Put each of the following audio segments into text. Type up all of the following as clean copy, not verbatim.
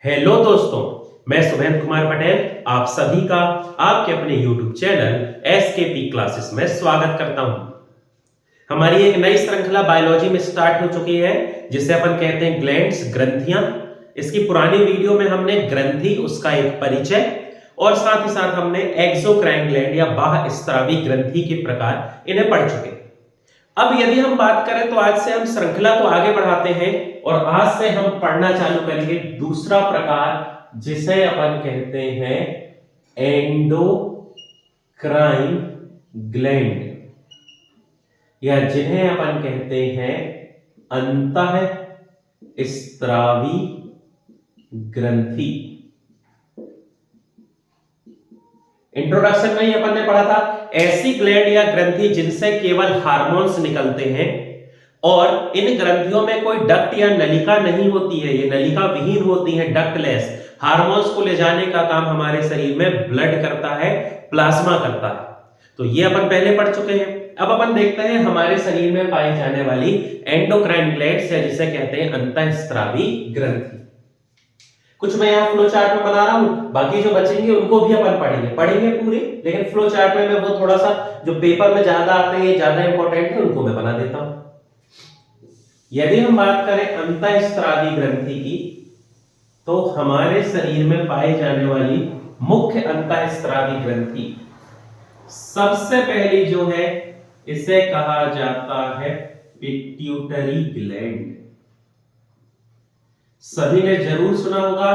Hello दोस्तों, मैं सुमेंद्र कुमार पटेल आप सभी का आपके अपने YouTube चैनल एसकेपी क्लासेस में स्वागत करता हूं। हमारी एक नई श्रृंखला बायोलॉजी में स्टार्ट हो चुकी है जिसे अपन कहते हैं ग्लैंड्स, ग्रंथियां। इसकी पुरानी वीडियो में हमने ग्रंथि, उसका एक परिचय और साथ ही साथ हमने एक्सोक्राइन ग्लैंड या बाह्य स्रावी ग्रंथि के प्रकार इन्हें पढ़ चुके हैं। अब यदि हम बात करें तो आज से हम श्रृंखला को आगे बढ़ाते हैं और आज से हम पढ़ना चालू करेंगे दूसरा प्रकार जिसे अपन कहते हैं एंडोक्राइन ग्लैंड या जिन्हें अपन कहते हैं अंतःस्रावी ग्रंथि। इंट्रोडक्शन में ही अपन ने पढ़ा था ऐसी ग्लैंड या ग्रंथि जिनसे केवल हार्मोन्स निकलते हैं और इन ग्रंथियों में कोई डक्ट या नलिका नहीं होती है, ये नलिका विहीन होती है, डक्टलेस। हार्मोन्स को ले जाने का काम हमारे शरीर में ब्लड करता है, प्लाज्मा करता है। तो ये अपन पहले पढ़ चुके हैं। अब अपन देखते हैं हमारे शरीर में पाई जाने वाली एंडोक्राइन ग्लैंड्स या जिसे कहते हैं अंतःस्रावी ग्रंथि। कुछ मैं यहाँ फ्लो चार्ट में बना रहा हूं, बाकी जो बचेंगे उनको भी अपन पढ़ेंगे पूरे, लेकिन फ्लो चार्ट में मैं वो थोड़ा सा जो पेपर में ज्यादा आते हैं, ज्यादा इंपॉर्टेंट है, उनको मैं बना देता हूं। यदि हम बात करें अंतःस्रावी ग्रंथि की तो हमारे शरीर में पाई जाने वाली मुख्य अंतःस्रावी ग्रंथि सबसे पहली जो है इसे कहा जाता है पिट्यूटरी ग्लैंड। सभी ने जरूर सुना होगा,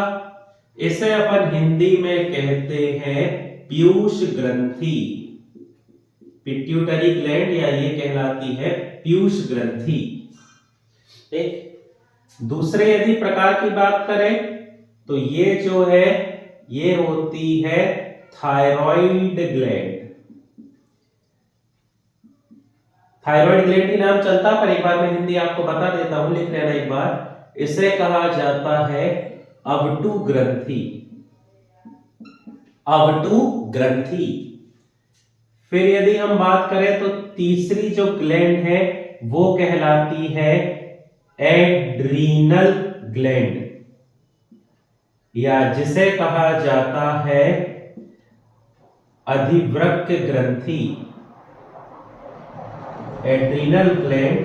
इसे अपन हिंदी में कहते हैं पीयूष ग्रंथि। पिट्यूटरी ग्लैंड या ये कहलाती है पीयूष ग्रंथि। दूसरे यदि प्रकार की बात करें तो ये जो है ये होती है थायराइड ग्लैंड। थायराइड ग्लैंड ही नाम चलता, पर एक बार मैं हिंदी आपको बता देता हूं, लिख लेना एक बार। इसे कहा जाता है अवटु ग्रंथि। अवटु ग्रंथि। फिर यदि हम बात करें तो तीसरी जो ग्लैंड है वो कहलाती है एड्रीनल ग्लैंड या जिसे कहा जाता है अधिवृक्क ग्रंथि। एड्रीनल ग्लैंड,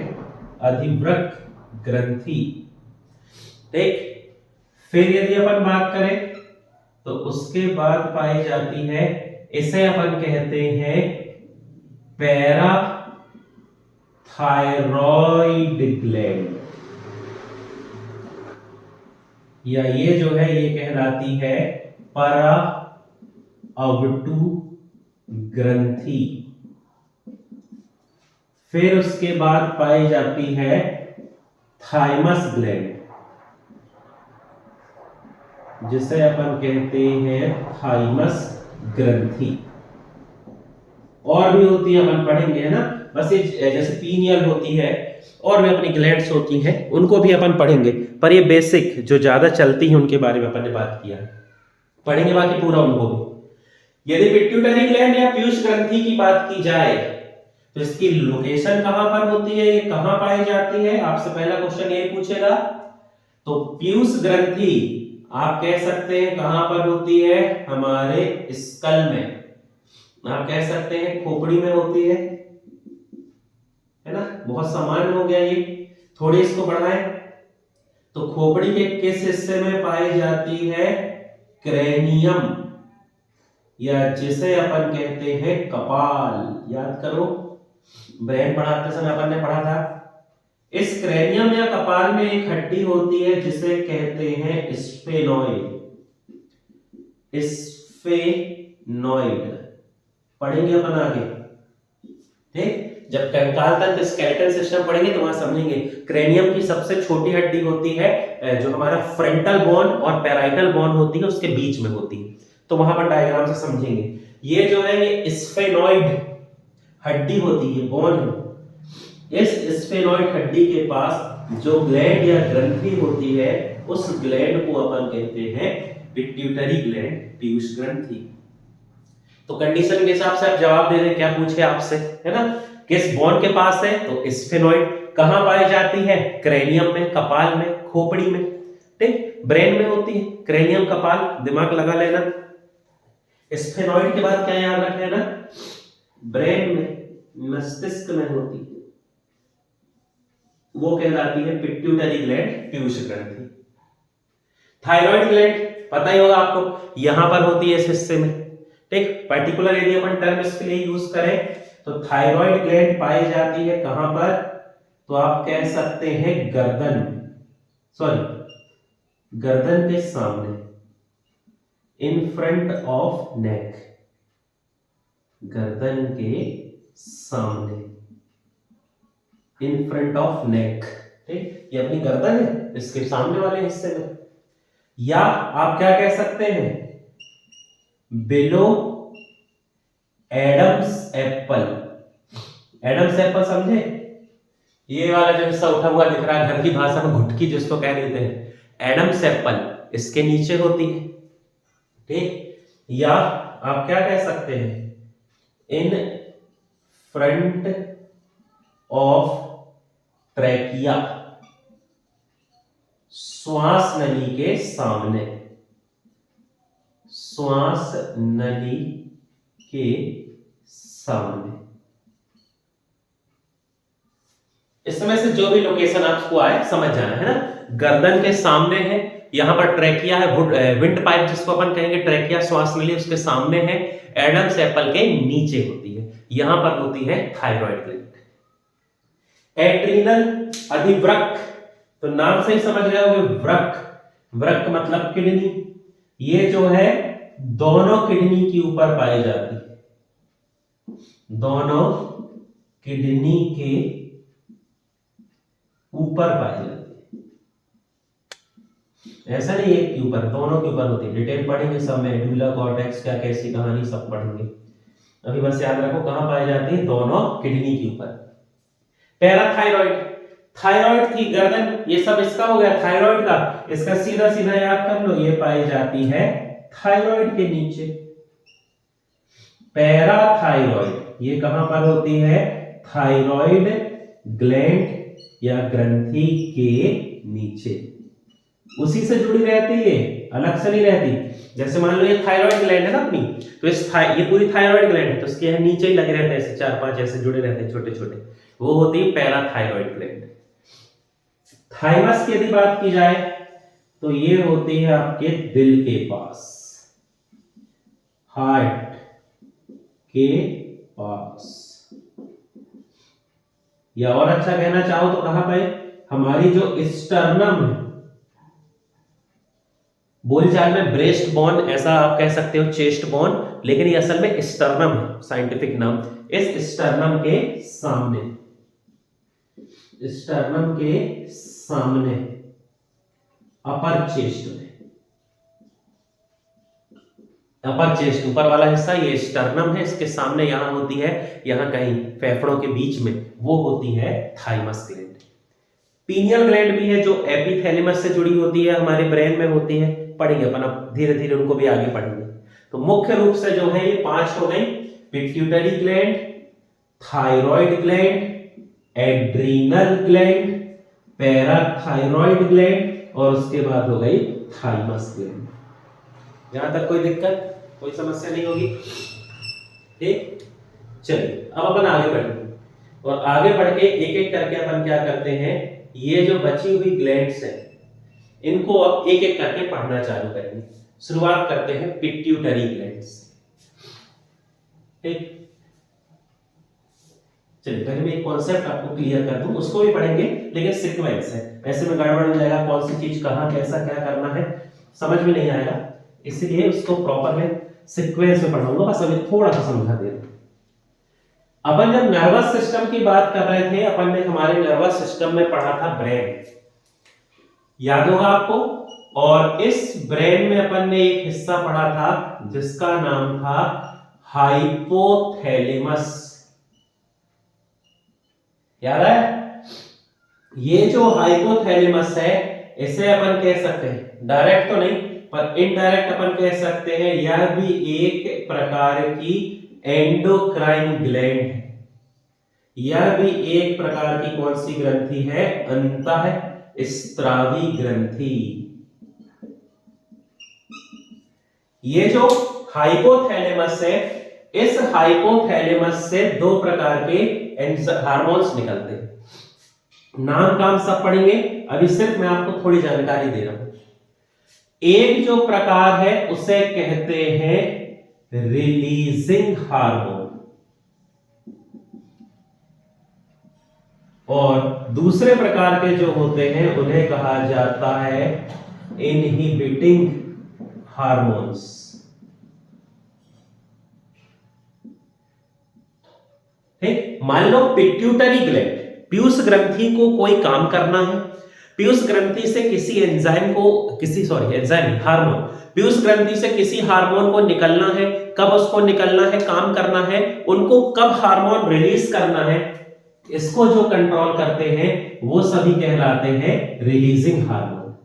अधिवृक्क ग्रंथि। ठीक, फिर यदि अपन बात करें तो उसके बाद पाई जाती है, इसे अपन कहते हैं पैराथायरॉइड ग्लैंड या ये जो है ये कहलाती है para अवटु ग्रंथि। फिर उसके बाद पाई जाती है थाइमस ग्लैंड जिसे अपन कहते हैं थाइमस ग्रंथि। और भी होती है, अपन पढ़ेंगे, है ना। बस ये जैसे पीनियल होती है और भी अपनी ग्लैंड्स होती हैं, उनको भी अपन पढ़ेंगे, पर ये बेसिक जो ज्यादा चलती है उनके बारे में अपन ने बात किया, पढ़ेंगे बाकी पूरा उनको भी। यदि पिट्यूटरी ग्लैंड या पीयूष ग्रंथि की बात की जाए तो इसकी लोकेशन कहां पर होती है, ये कहां पाई जाती है, आपसे पहला क्वेश्चन ये पूछेगा। तो पीयूष ग्रंथि आप कह सकते हैं कहां पर होती है, हमारे स्कल में। आप कह सकते हैं खोपड़ी में होती है ना। बहुत सामान्य हो गया ये, थोड़ी इसको बढ़ाएं तो खोपड़ी के किस हिस्से में पाई जाती है, क्रेनियम या जिसे अपन कहते हैं कपाल। याद करो, ब्रेन पढ़ाते समय अपन ने पढ़ा था। इस क्रेनियम या कपाल में एक हड्डी होती है जिसे कहते हैं स्फेनॉइड। स्फेनॉइड पढ़ेंगे अपन आगे, ठीक। जब कंकाल तंत्र स्केलेटल सिस्टम पढ़ेंगे तो वहां समझेंगे। क्रेनियम की सबसे छोटी हड्डी होती है जो हमारा फ्रंटल बोन और पैराइटल बोन होती है उसके बीच में होती है, तो वहां पर डायग्राम से समझेंगे। ये जो है ये स्फेनॉइड हड्डी होती है, बोन है। इस स्फेनॉइड हड्डी के पास जो ग्लैंड या ग्रंथि होती है उस ग्लैंड को अपन कहते हैं पिट्यूटरी ग्लैंड, पीयूष ग्रंथि। तो कंडीशन के हिसाब से आप जवाब दे दें, क्या पूछे आपसे, है ना। किस बोन के पास है, तो स्फेनॉइड। कहां पाई जाती है, क्रेनियम में, कपाल में, खोपड़ी में, ठीक। ब्रेन में होती है, क्रेनियम कपाल, दिमाग लगा लेना। स्फेनॉइड के बाद क्या याद रख लेना, ब्रेन में, मस्तिष्क में होती है, वो कहलाती है पिट्यूटरी ग्लैंड, पीयूष ग्रंथि। थायराइड ग्लैंड पता ही होगा आपको, यहां पर होती है इस हिस्से में, ठीक। पर्टिकुलर एरिया पर टर्म इसके लिए यूज करें तो थायराइड ग्लैंड पाई जाती है कहां पर, तो आप कह सकते हैं गर्दन, सॉरी गर्दन के सामने, इन फ्रंट ऑफ नेक, गर्दन के सामने, इन फ्रंट ऑफ नेक, ठीक। ये अपनी गर्दन है, इसके सामने वाले हिस्से में। या आप क्या कह सकते हैं, below Adam's apple. Adam's apple समझे, ये वाला जो हिस्सा उठा हुआ दिख रहा है, घर की भाषा में घुटकी जिसको कह देते हैं, एडम्स एप्पल इसके नीचे होती है, ठीक। या आप क्या कह सकते हैं, इन फ्रंट ऑफ ट्रैकिया, श्वास नली के सामने, श्वास नली के सामने। इस समय से जो भी लोकेशन आपको आए समझ जाना है ना, गर्दन के सामने है, यहां पर ट्रैकिया है, विंड पाइप जिसको अपन कहेंगे, ट्रैकिया श्वास नली उसके सामने है, एडम्स एप्पल के नीचे होती है, यहां पर होती है थायराइड ग्लैंड। एड्रीनल अधिवृक्क, तो नाम से ही समझ रहे होगे, वृक्क, वृक्क मतलब किडनी, ये जो है दोनों किडनी के ऊपर पाई जाती है, दोनों किडनी के ऊपर पाई जाती है, ऐसा नहीं एक के ऊपर, दोनों के ऊपर होती है। डिटेल पढ़ेंगे सब में, एडुला कॉर्टेक्स क्या कैसी कहानी सब पढ़ेंगे, अभी बस याद रखो कहां पाई जाती है, दोनों किडनी के ऊपर। पैराथायराइड, थायराइड थी गर्दन, ये सब इसका हो गया थायराइड का, इसका सीधा सीधा याद कर लो, ये पाई जाती है थायराइड के नीचे। पैराथायराइड ये कहां पर होती है, थायराइड ग्लैंड या ग्रंथि के नीचे, उसी से जुड़ी रहती है, अलग से नहीं रहती। जैसे मान लो ये थायराइड ग्लैंड है ना अपनी, तो ये पूरी थायराइड ग्लैंड है, तो इसके यहाँ नीचे ही लगे रहते हैं, ऐसे 4-5 ऐसे जुड़े रहते हैं छोटे छोटे, वो होती है पैराथायराइड ग्लैंड। थाइमस की यदि बात की जाए तो ये होती है आपके दिल के पास, हार्ट के पास, या और अच्छा कहना चाहो तो कहां पे, हमारी जो स्टर्नम है, बोलचाल में ब्रेस्ट बोन ऐसा आप कह सकते हो, चेस्ट बोन, लेकिन ये असल में स्टर्नम है साइंटिफिक नाम। इस स्टर्नम के सामने, स्टर्नम के सामने अपर चेस्ट में, अपर चेस्ट ऊपर वाला हिस्सा ये स्टर्नम है, इसके सामने यहां होती है, यहां कहीं फेफड़ों के बीच में, वो होती है थाइमस ग्लैंड। पीनियल ग्लैंड भी है जो एपिथैलेमस से जुड़ी होती है, हमारे ब्रेन में होती है, पढ़ेंगे अपन अब धीरे धीरे उनको भी आगे पढ़ेंगे। तो मुख्य रूप से जो है ये 5 हो गई, pituitary gland, thyroid gland, adrenal gland, parathyroid gland, और उसके बाद हो गई थाइमस ग्लैंड। यहां तक कोई दिक्कत, कोई समस्या नहीं होगी, ठीक। चलिए अब अपन आगे बढ़ेंगे, और आगे बढ़ के एक एक करके अपन क्या करते हैं, ये जो बची हुई ग्लैंड्स हैं इनको अब एक एक करके पढ़ना चालू करेंगे। शुरुआत करते हैं पिट्यूटरी ग्लैंड से, ठीक। चलिए पहले मैं एक कॉन्सेप्ट आपको क्लियर कर दूं, उसको भी पढ़ेंगे लेकिन सीक्वेंस है, ऐसे में गड़बड़ हो जाएगा, कौन सी चीज कहां कैसा क्या करना है समझ में नहीं आएगा, इसलिए उसको प्रॉपर में सीक्वेंस में पढ़ाऊंगा, बस अभी थोड़ा सा समझा दे रहा हूं। अपन जब नर्वस सिस्टम की बात कर रहे थे, अपन ने हमारे नर्वस सिस्टम में पढ़ा था ब्रेन, याद होगा आपको, और इस ब्रेन में अपन ने एक हिस्सा पढ़ा था जिसका नाम था हाइपोथैलेमस, याद है। ये जो हाइपोथैलेमस है इसे अपन कह सकते हैं, डायरेक्ट तो नहीं पर इनडायरेक्ट अपन कह सकते हैं, यह भी एक प्रकार की एंडोक्राइन ग्लैंड है, यह भी एक प्रकार की कौन सी ग्रंथि है, अंतःस्त्रावी ग्रंथि, ये जो हाइपोथैलेमस है, इस हाइपोथैलेमस से दो प्रकार के हार्मोन्स निकलते हैं। नाम काम सब पढ़ेंगे, अभी सिर्फ मैं आपको थोड़ी जानकारी दे रहा हूं। एक जो प्रकार है उसे कहते हैं रिलीजिंग हार्मोन, और दूसरे प्रकार के जो होते हैं उन्हें कहा जाता है इनहिबिटिंग हार्मोन्स। ठीक, मान लो पिट्यूटरी ग्लैंड, पीयूष ग्रंथि को कोई काम करना है, पीयूष ग्रंथि से किसी एंजाइम को, एंजाइम हार्मोन, पीयूष ग्रंथि से किसी हार्मोन को निकलना है, कब उसको निकलना है, काम करना है, उनको कब हार्मोन रिलीज करना है, इसको जो कंट्रोल करते हैं वो सभी कहलाते हैं रिलीजिंग हार्मोन।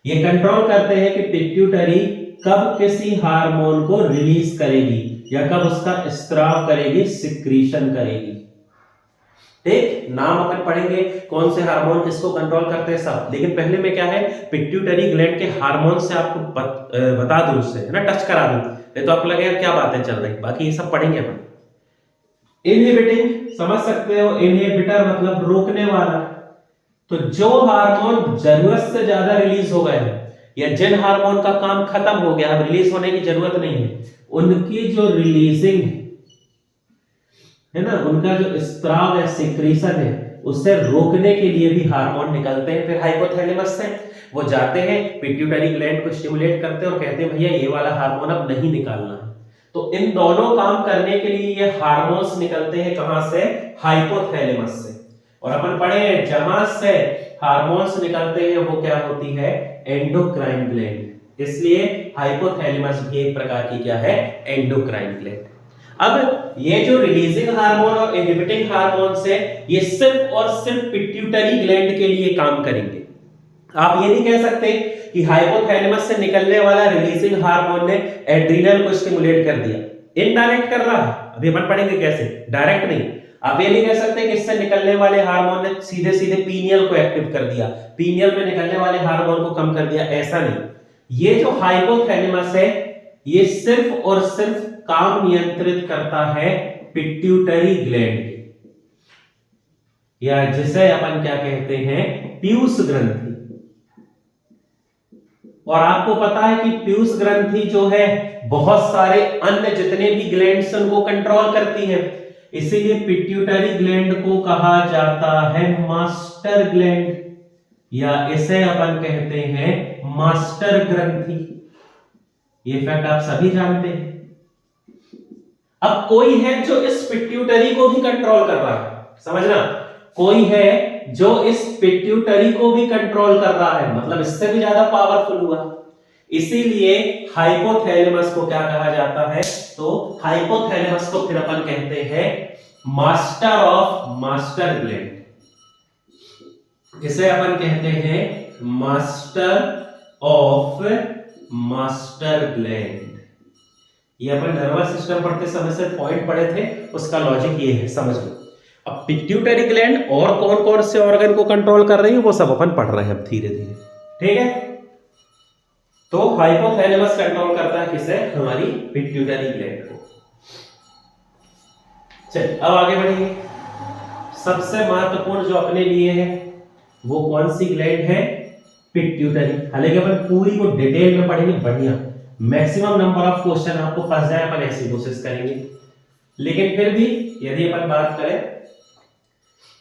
ये कंट्रोल करते हैं कि पिट्यूटरी कब किसी हार्मोन को रिलीज करेगी या कब उसका स्त्राव करेगी, सिक्रीशन करेगी। ठीक, नाम अपन पढ़ेंगे कौन से हार्मोन किसको कंट्रोल करते हैं सब, लेकिन पहले में क्या है, पिट्यूटरी ग्लैंड के हार्मोन से आपको बता दूं, उससे है ना, टच करा दूं, नहीं तो आपको लगेगा क्या बातें चल रही, बाकी ये सब पढ़ेंगे अपन। इनहिबिटिंग समझ सकते हो, इनहिबिटर मतलब रोकने वाला। तो जो हार्मोन जरूरत से ज्यादा रिलीज हो गए या जिन हार्मोन का काम खत्म हो गया, अब रिलीज होने की जरूरत नहीं है, उनकी जो रिलीजिंग है ना, उनका जो स्त्राव है, सिक्रीशन है, उससे रोकने के लिए भी हार्मोन निकलते हैं। फिर हाइपोथैलेमस से वो जाते हैं पिट्यूटरी ग्लैंड को स्टिमुलेट करते हैं और कहते हैं भैया ये वाला हार्मोन अब नहीं निकालना है। तो इन दोनों काम करने के लिए ये हार्मोन्स निकलते हैं कहां से, हाइपोथैलेमस से। और अपन पढ़े हैं जहां से हार्मोन्स निकलते हैं वो क्या होती है, एंडोक्राइन ग्लैंड। इसलिए हाइपोथैलेमस भी एक प्रकार की क्या है, एंडोक्राइन ग्लैंड। अब ये जो रिलीजिंग हार्मोन और इनहिबिटिंग हार्मोन्स है, ये सिर्फ और सिर्फ पिट्यूटरी ग्लैंड के लिए काम करेंगे। आप ये नहीं कह सकते कि हाइपोथैलेमस से निकलने वाला रिलीजिंग हार्मोन ने एड्रिनल को स्टिमुलेट कर दिया, इनडायरेक्ट कर रहा है, अभी अपन पढ़ेंगे कैसे, डायरेक्ट नहीं। आप ये नहीं कह सकते कि इससे निकलने वाले हार्मोन ने सीधे सीधे पीनियल को एक्टिव कर दिया, पीनियल में निकलने वाले हार्मोन को कम कर दिया, ऐसा नहीं। ये जो हाइपोथैलेमस है, ये सिर्फ और सिर्फ काम नियंत्रित करता है पिट्यूटरी ग्लैंड या जिसे अपन क्या कहते हैं, पीयूष ग्रंथि। और आपको पता है कि पीयूष ग्रंथि जो है बहुत सारे अन्य जितने भी ग्लैंड्स उनको कंट्रोल करती है, इसीलिए पिट्यूटरी ग्लैंड को कहा जाता है मास्टर ग्लैंड, या इसे अपन कहते हैं मास्टर ग्रंथि। ये फैक्ट आप सभी जानते हैं। अब कोई है जो इस पिट्यूटरी को भी कंट्रोल कर रहा है, समझना, कोई है जो इस पिट्यूटरी को भी कंट्रोल कर रहा है, मतलब इससे भी ज्यादा पावरफुल हुआ। इसीलिए हाइपोथैलेमस को क्या कहा जाता है, तो हाइपोथैलेमस को फिर अपन कहते हैं मास्टर ऑफ मास्टर ग्लैंड। इसे अपन कहते हैं मास्टर ऑफ मास्टर ग्लैंड। ये अपन नर्वस सिस्टम पढ़ते समय से पॉइंट पढ़े थे, उसका लॉजिक ये है, समझ लो। अब पिट्यूटरी ग्लैंड और कौन कौन से ऑर्गन को कंट्रोल कर रही है वो सब अपन पढ़ रहे हैं अब धीरे धीरे, ठीक है। तो हाइपोथैलेमस कंट्रोल करता है किसे, हमारी पिट्यूटरी ग्लैंड को। चलिए अब आगे बढ़ेंगे। सबसे महत्वपूर्ण जो अपने लिए है वो कौन सी ग्लैंड है, पिट्यूटरी। हालांकि अपन पूरी को डिटेल में पढ़ेंगे, बढ़िया मैक्सिमम नंबर ऑफ क्वेश्चन आपको फंस जाए अपन ऐसी कोशिश करेंगे, लेकिन फिर भी यदि अपन बात करें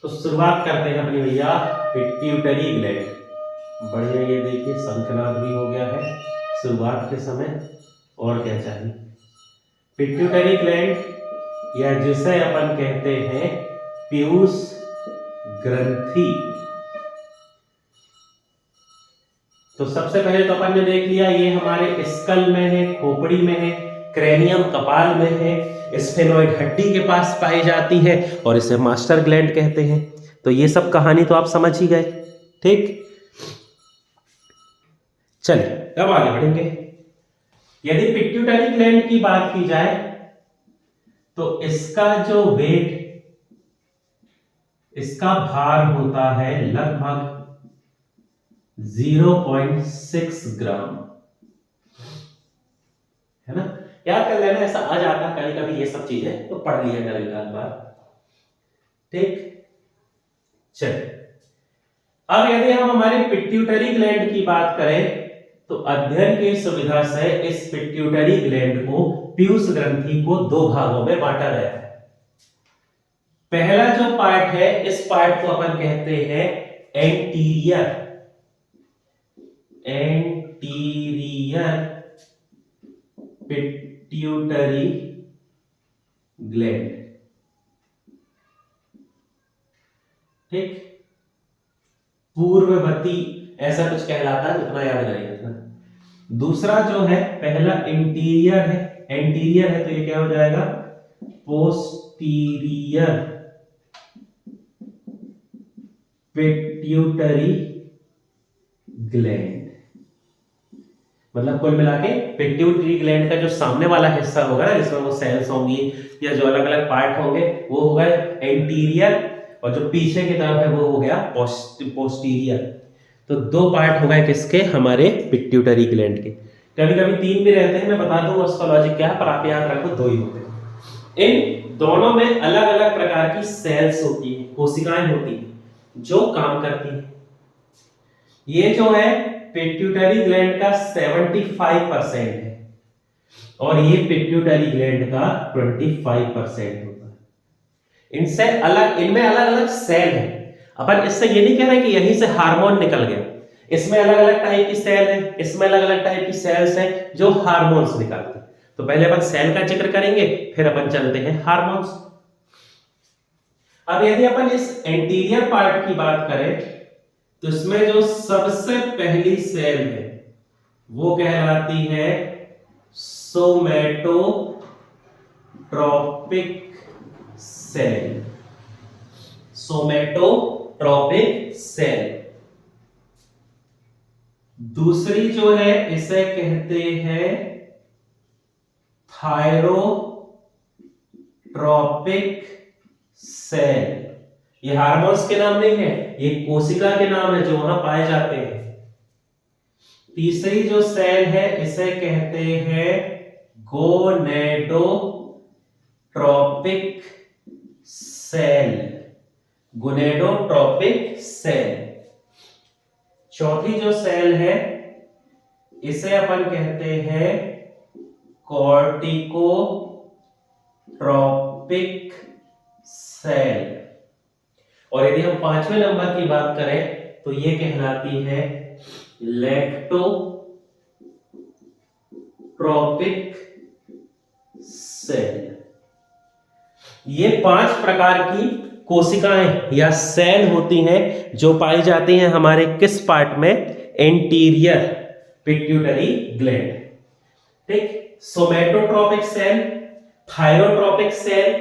तो शुरुआत करते हैं अपनी भैया पिट्यूटरी ग्लैंड। बढ़िया, ये देखिए शंखनाद भी हो गया है शुरुआत के समय, और क्या चाहिए। पिट्यूटरी ग्लैंड या जिसे अपन कहते हैं पीयूष ग्रंथि। तो सबसे पहले तो अपन ने देख लिया ये हमारे स्कल में है, खोपड़ी में है, क्रेनियम कपाल में है, स्फेनोइड हड्डी के पास पाई जाती है और इसे मास्टर ग्लैंड कहते हैं। तो ये सब कहानी तो आप समझ ही गए, ठीक। चलिए अब आगे बढ़ेंगे। यदि पिट्यूटरी ग्लैंड की बात की जाए तो इसका जो वेट, इसका भार होता है लगभग 0.6 ग्राम, है ना, याद कर लेना, ऐसा आ जाता कभी कभी ये सब चीजें, तो पढ़ लिया करेगा एक बार। ठीक, चलिए अब यदि हम हमारे पिट्यूटरी ग्लैंड की बात करें तो अध्ययन की सुविधा से इस पिट्यूटरी ग्लैंड को, पीयूष ग्रंथि को, दो भागों में बांटा गया है। पहला जो पार्ट है, इस पार्ट को अपन कहते हैं एंटीरियर पिट्यूटरी ग्लैंड। ठीक, पूर्ववर्ती ऐसा कुछ कहलाता है, उतना याद रहेगा। दूसरा जो है, पहला इंटीरियर है, एंटीरियर है तो ये क्या हो जाएगा, पोस्टीरियर पिट्यूटरी ग्लैंड। मतलब कुल मिला के पिट्यूटरी ग्लैंड का जो सामने वाला हिस्सा होगा ना, जिसमें वो सेल्स होंगी या जो अलग अलग पार्ट होंगे, वो होगा एंटीरियर, और जो पीछे की तरफ है वो हो गया पोस्टीरियर। तो दो पार्ट हो गए किसके, हमारे पिट्यूटरी ग्लैंड के। कभी कभी तीन भी रहते हैं, मैं बता दूंगा उसका लॉजिक क्या है, पर आप याद रखो दो ही होते हैं। इन दोनों में अलग अलग प्रकार की सेल्स होती है, कोशिकाएं होती हैं जो काम करती हैं। ये जो है पिट्यूटरी ग्लैंड का 75% है और ये पिट्यूटरी ग्लैंड का 25% होता है। इनसे अलग, इनमें अलग अलग सेल है। अपन इससे ये नहीं कह रहे कि यहीं से हार्मोन निकल गया, इसमें अलग अलग टाइप की सेल है, इसमें अलग अलग टाइप की सेल्स है जो हार्मोन्स निकालते हैं। तो पहले अपन सेल का जिक्र करेंगे, फिर अपन चलते हैं हार्मोन्स। अब यदि अपन इस एंटीरियर पार्ट की बात करें तो इसमें जो सबसे पहली सेल है वो कहलाती है सोमैटोट्रोपिक सेल। सोमैटोट्रोपिक सेल। दूसरी जो है इसे कहते हैं थायरोट्रोपिक सेल। ये हार्मोन्स के नाम नहीं है, ये कोशिका के नाम है जो वहां पाए जाते हैं। तीसरी जो सेल है इसे कहते हैं गोनेडोट्रोपिक सेल। Gonadotropic cell. चौथी जो सेल है इसे अपन कहते हैं कॉर्टिकोट्रोपिक सेल। और यदि हम पांचवें नंबर की बात करें तो ये कहलाती है लैक्टोट्रोपिक सेल। ये 5 प्रकार की कोशिकाएं या सेल होती हैं जो पाई जाती हैं हमारे किस पार्ट में, एंटीरियर पिट्यूटरी ग्लैंड। ठीक, somatotropic cell, thyrotropic cell,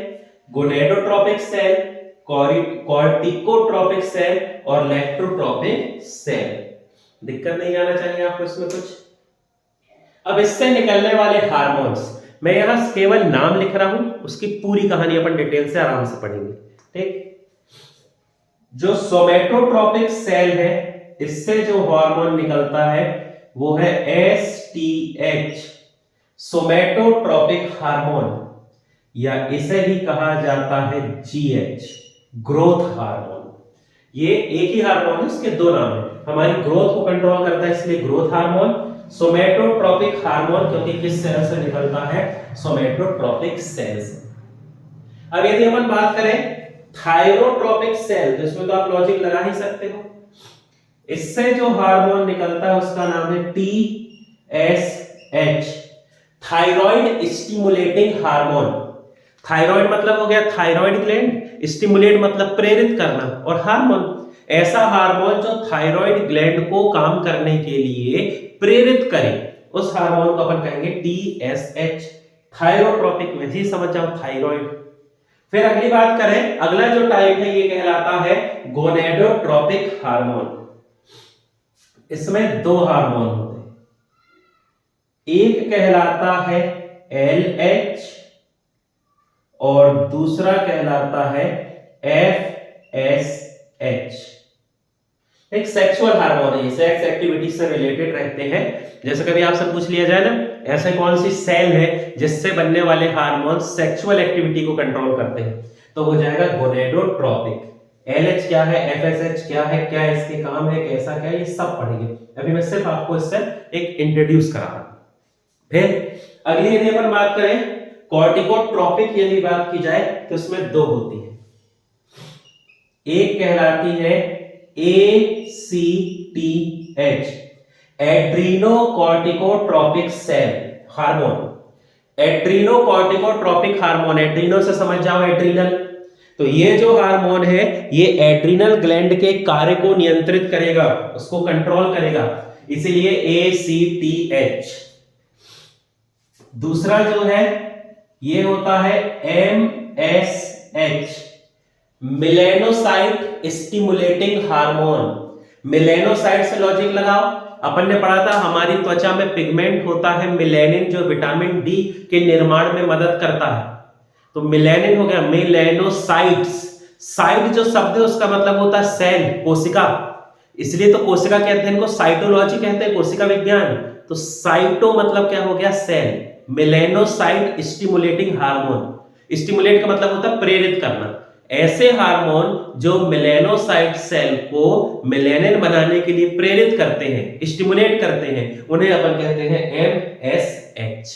gonadotropic cell, corticotropic cell और लैक्टोट्रोपिक सेल। दिक्कत नहीं आना चाहिए आपको इसमें कुछ। अब इससे निकलने वाले हार्मोन्स, मैं यहां केवल नाम लिख रहा हूं, उसकी पूरी कहानी अपन डिटेल से आराम से पढ़ेंगे। ठीक, जो सोमैटोट्रोपिक सेल है इससे जो हार्मोन निकलता है वो है एसटीएच, सोमैटोट्रोपिक हार्मोन, या इसे ही कहा जाता है जीएच, ग्रोथ हार्मोन। ये एक ही हार्मोन है, इसके दो नाम है। हमारी ग्रोथ को कंट्रोल करता है इसलिए ग्रोथ हार्मोन, सोमैटोट्रोपिक हार्मोन क्योंकि किस सेल से निकलता है, सोमैटोट्रोपिक सेल से। अब यदि अपन बात करें थायरोट्रोपिक सेल, जिसमें तो आप लॉजिक लगा ही सकते हो, इससे जो हार्मोन निकलता है उसका नाम है TSH, thyroid stimulating hormone. Thyroid मतलब हो गया थायराइड ग्लैंड, स्टिमुलेट मतलब प्रेरित करना, और हार्मोन ऐसा हार्मोन जो थायराइड ग्लैंड को काम करने के लिए प्रेरित करे, उस हार्मोन को अपन कहेंगे टीएसएच। थायरोट्रोपिक में ही समझ जाओ, थायराइड। फिर अगली बात करें, अगला जो टाइप है ये कहलाता है गोनेडोट्रोपिक हार्मोन। इसमें 2 हार्मोन होते हैं, एक कहलाता है एलएच और दूसरा कहलाता है एफएसएच। एक सेक्सुअल हार्मोन है, सेक्स एक्टिविटी से रिलेटेड रहते हैं। जैसे कभी आपसे पूछ लिया जाए ना ऐसे कौन सी सेल है जिससे बनने वाले हार्मोन सेक्सुअल एक्टिविटी को कंट्रोल करते हैं, तो हो जाएगा गोनेडोट्रोपिक। LH क्या है, FSH क्या है, क्या इसके काम है, कैसा क्या है, ये सब पढ़ेंगे। अभी मैं सिर्फ आपको इससे एक इंट्रोड्यूस करा रहा हूं। फिर अगली यदि अपन बात करें कॉर्टिकोट्रोपिक, यदि बात की जाए तो इसमें दो होती है। एक कहलाती है ACTH, adrenocorticotropic cell hormone. Adrenocorticotropic hormone, adreno से समझ जाओ एड्रीनल, तो ये जो हार्मोन है ये एड्रीनल ग्लैंड के कार्य को नियंत्रित करेगा, उसको कंट्रोल करेगा, इसीलिए ACTH। दूसरा जो है ये होता है MSH, melanocyte stimulating hormone. Melanocyte से लॉजिक लगाओ, अपन ने पढ़ा था हमारी त्वचा में पिगमेंट होता है मेलेनिन, जो विटामिन डी के निर्माण में मदद करता है, तो मेलेनिन हो गया मेलेनोसाइट्स। साइट जो शब्द है उसका मतलब होता है सेल, कोशिका, इसलिए तो कोशिका के अध्ययन को साइटोलॉजी कहते हैं, कोशिका विज्ञान। तो साइटो मतलब क्या हो गया, cell. Melanocyte stimulating hormone, stimulate का मतलब होता है प्रेरित करना। ऐसे हार्मोन जो मेलेनोसाइट सेल को मेलेनिन बनाने के लिए प्रेरित करते हैं, स्टिमुलेट करते हैं, उन्हें अपन कहते हैं MSH।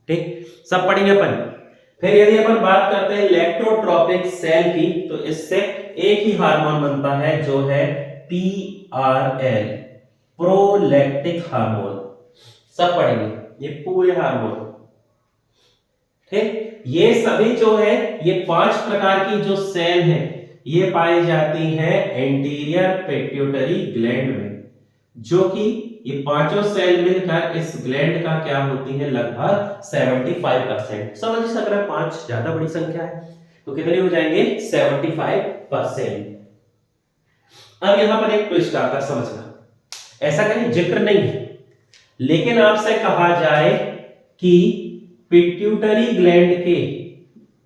ठीक, सब पढ़ेंगे अपन। फिर यदि अपन बात करते हैं लैक्टोट्रोपिक सेल की, तो इससे एक ही हार्मोन बनता है जो है PRL, प्रोलैक्टिक हार्मोन। सब पढ़ेंगे ये पूरे हार्मोन। ठीक, ये सभी जो है ये 5 प्रकार की जो सेल है ये पाई जाती है एंटीरियर पिट्यूटरी ग्लैंड में, जो कि ये पांचों सेल मिलकर इस ग्लैंड का क्या होती है, लगभग 75%। समझ सक रहे हैं, 5 ज्यादा बड़ी संख्या है, तो कितने हो जाएंगे, 75%। अब यहां पर एक ट्विस्ट आता है, समझना, ऐसा कहीं जिक्र नहीं है, लेकिन आपसे कहा जाए कि पिट्यूटरी ग्लैंड के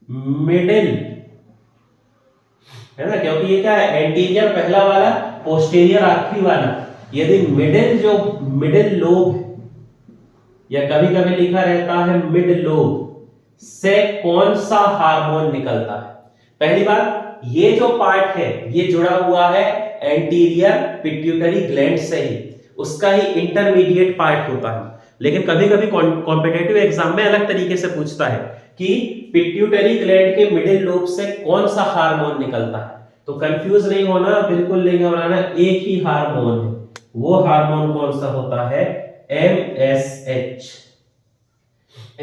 मिडिल है ना, क्योंकि ये क्या है, एंटीरियर पहला वाला, पोस्टीरियर आखिरी वाला, यदि मिडिल लोब, या कभी कभी लिखा रहता है मिड लोब, से कौन सा हार्मोन निकलता है। पहली बात, ये जो पार्ट है ये जुड़ा हुआ है एंटीरियर पिट्यूटरी ग्लैंड से ही, उसका ही इंटरमीडिएट पार्ट होता है। लेकिन कभी कभी कॉम्पिटिटिव एग्जाम में अलग तरीके से पूछता है कि पिट्यूटरी ग्लैंड के मिडिल लोब से कौन सा हार्मोन निकलता है, तो कंफ्यूज नहीं होना, बिल्कुल नहीं घबराना, एक ही हार्मोन है। वो हार्मोन कौन सा होता है, MSH।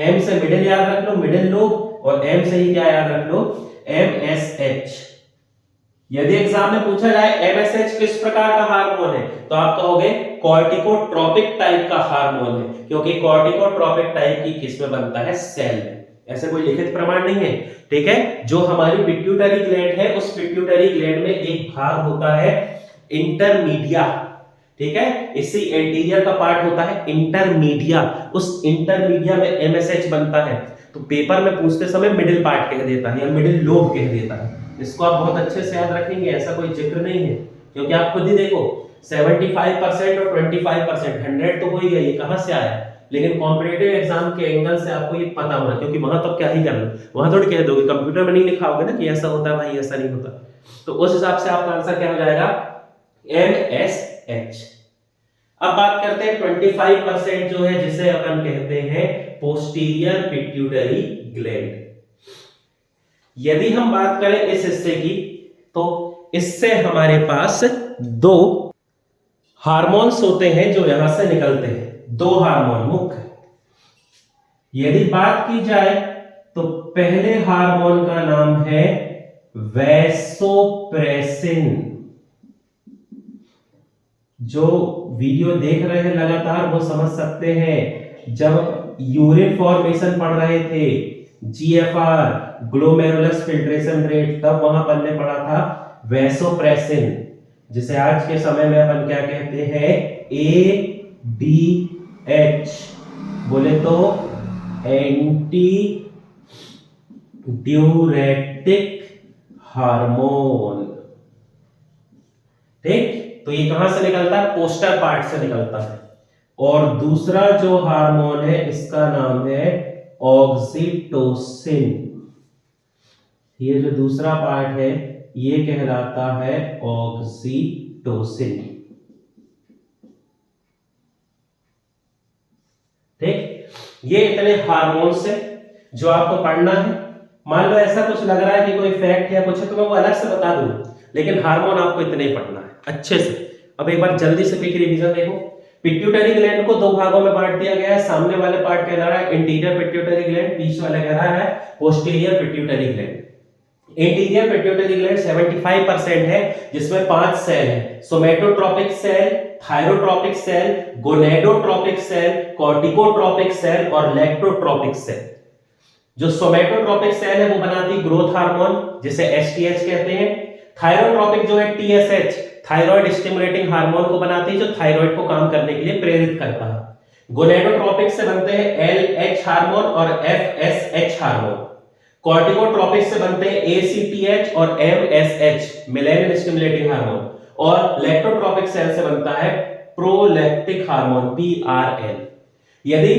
M से मिडिल याद रख लो, मिडिल लोब, और M से ही क्या याद रख लो, MSH। यदि एग्जाम में पूछा जाए MSH किस प्रकार का हार्मोन है, तो आप कहोगे कॉर्टिकोट्रोपिक टाइप का हार्मोन है, क्योंकि कॉर्टिकोट्रोपिक टाइप की किसमें बनता है, सेल में। ऐसे कोई लिखित प्रमाण नहीं है, ठीक है। जो हमारी पिट्यूटरी ग्लैंड है, उस पिट्यूटरी ग्लैंड में एक भाग होता है इंटरमीडिया, ठीक है, इसी एंटीरियर का पार्ट होता है इंटरमीडिया, उस इंटरमीडिया में MSH बनता है। तो पेपर में पूछते समय मिडिल पार्ट कह देता है या मिडिल लोब कह देता है, इसको आप बहुत अच्छे से याद रखेंगे, ऐसा कोई जिक्र नहीं है, क्योंकि आप खुद ही देखो 75% और 25%, 100 तो हो ही गया, ये कहां से आया, लेकिन कॉम्पिटिटिव एग्जाम के एंगल से आपको ये पता होना, क्योंकि वहां तो क्या ही कर लो, वहां थोड़ी कह दोगे, कंप्यूटर में नहीं लिखा होगा ना कि ऐसा होता है भाई, ऐसा नहीं होता। तो उस हिसाब से आपका आंसर क्या हो जाएगा, MSH। अब बात करते हैं 25% जो है, जिसे अपन कहते हैं पोस्टीरियर पिट्यूटरी ग्लैंड। यदि हम बात करें इस हिस्से की, तो इससे हमारे पास 2 हार्मोन्स होते हैं जो यहां से निकलते हैं, 2 हार्मोन मुख्य। यदि बात की जाए तो पहले हार्मोन का नाम है वैसोप्रेसिन। जो वीडियो देख रहे हैं लगातार वो समझ सकते हैं, जब यूरिन फॉर्मेशन पढ़ रहे थे, GFR ग्लोमेरुलस फिल्ट्रेशन रेट, तब वहां अपन ने पढ़ा था वैसोप्रेसिन, जिसे आज के समय में अपन क्या कहते हैं, ADH, बोले तो एंटी ड्यूरेटिक हार्मोन। ठीक, तो ये कहां से निकलता है, पोस्टर पार्ट से निकलता है। और दूसरा जो हार्मोन है इसका नाम है ऑक्सीटोसिन। ये जो दूसरा पार्ट है ये कहलाता है ऑक्सीटोसिन। ठीक, ये इतने हार्मोन्स है जो आपको पढ़ना है। मान लो ऐसा कुछ लग रहा है कि कोई फैक्ट या कुछ है तो मैं वो अलग से बता दूं, लेकिन हार्मोन आपको इतने ही पढ़ना है अच्छे से। अब एक बार जल्दी से क्विक रिवीजन देखो। पिट्यूटरी ग्लैंड को दो भागों में बांट दिया गया है। सामने वाले पार्ट कह रहा है इंटीरियर पिट्यूटरी ग्लैंड, बीच वाला कह रहा है posterior pituitary gland. Interior pituitary gland 75% है, जिसमें 5 सेल है, somatotropic cell, thyrotropic cell, gonadotropic cell, corticotropic cell और लैक्टोट्रोपिक सेल। जो सोमेटोट्रोपिक सेल है वो बनाती ग्रोथ हार्मोन जिसे एसटीएच कहते हैं। थायरोट्रोपिक जो है टीएसएच, थायराइड स्टिमुलेटिंग हार्मोन को बनाती है जो थायराइड को काम करने के लिए प्रेरित करता है। गोनेडोट्रोपिक से बनते हैं एलएच हार्मोन और एफएसएच हार्मोन। कॉर्टिकोट्रोपिक से बनते हैं एसीटीएच और एमएसएच, मेलेनिन स्टिमुलेटिंग हार्मोन। और लैक्टोट्रोपिक सेल से बनता है प्रोलैक्टिक हार्मोन, पीआरएल। यदि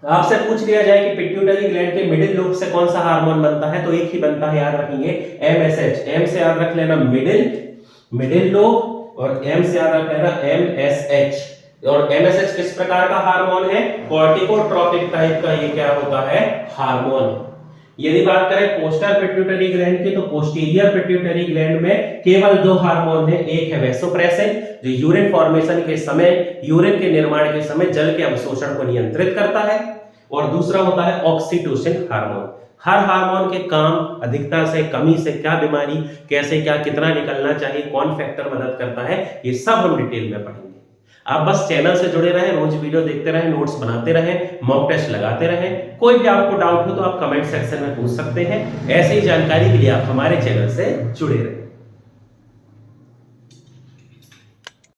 आपसे पूछ लिया जाए कि पिट्यूटरी ग्लैंड के मिडिल लोब से कौन सा हार्मोन बनता है, तो एक ही बनता है, याद रखेंगे, एमएसएच। एम से याद रख लेना मिडिल लोब और एम से याद रख लेना एमएसएच। और एमएसएच किस प्रकार का हार्मोन है? कॉर्टिकोट्रोपिक टाइप का ये क्या होता है? हार्मोन। यदि बात करें पोस्टर पिट्यूटरी ग्लैंड की, तो पोस्टीरियर पिट्यूटरी ग्लैंड में केवल 2 हार्मोन है। एक है वैसोप्रेसिन जो यूरिन फॉर्मेशन के समय, यूरिन के निर्माण के समय जल के अवशोषण को नियंत्रित करता है, और दूसरा होता है ऑक्सीटोसिन हार्मोन। हर हार्मोन के काम, अधिकता से, कमी से, क्या बीमारी, कैसे, क्या, कितना निकलना चाहिए, कौन फैक्टर मदद करता है, ये सब हम डिटेल में पढ़ेंगे। आप बस चैनल से जुड़े रहें, रोज वीडियो देखते रहें, नोट्स बनाते रहें, मॉक टेस्ट लगाते रहें। कोई भी आपको डाउट हो तो आप कमेंट सेक्शन में पूछ सकते हैं। ऐसी ही जानकारी के लिए आप हमारे चैनल से जुड़े रहें।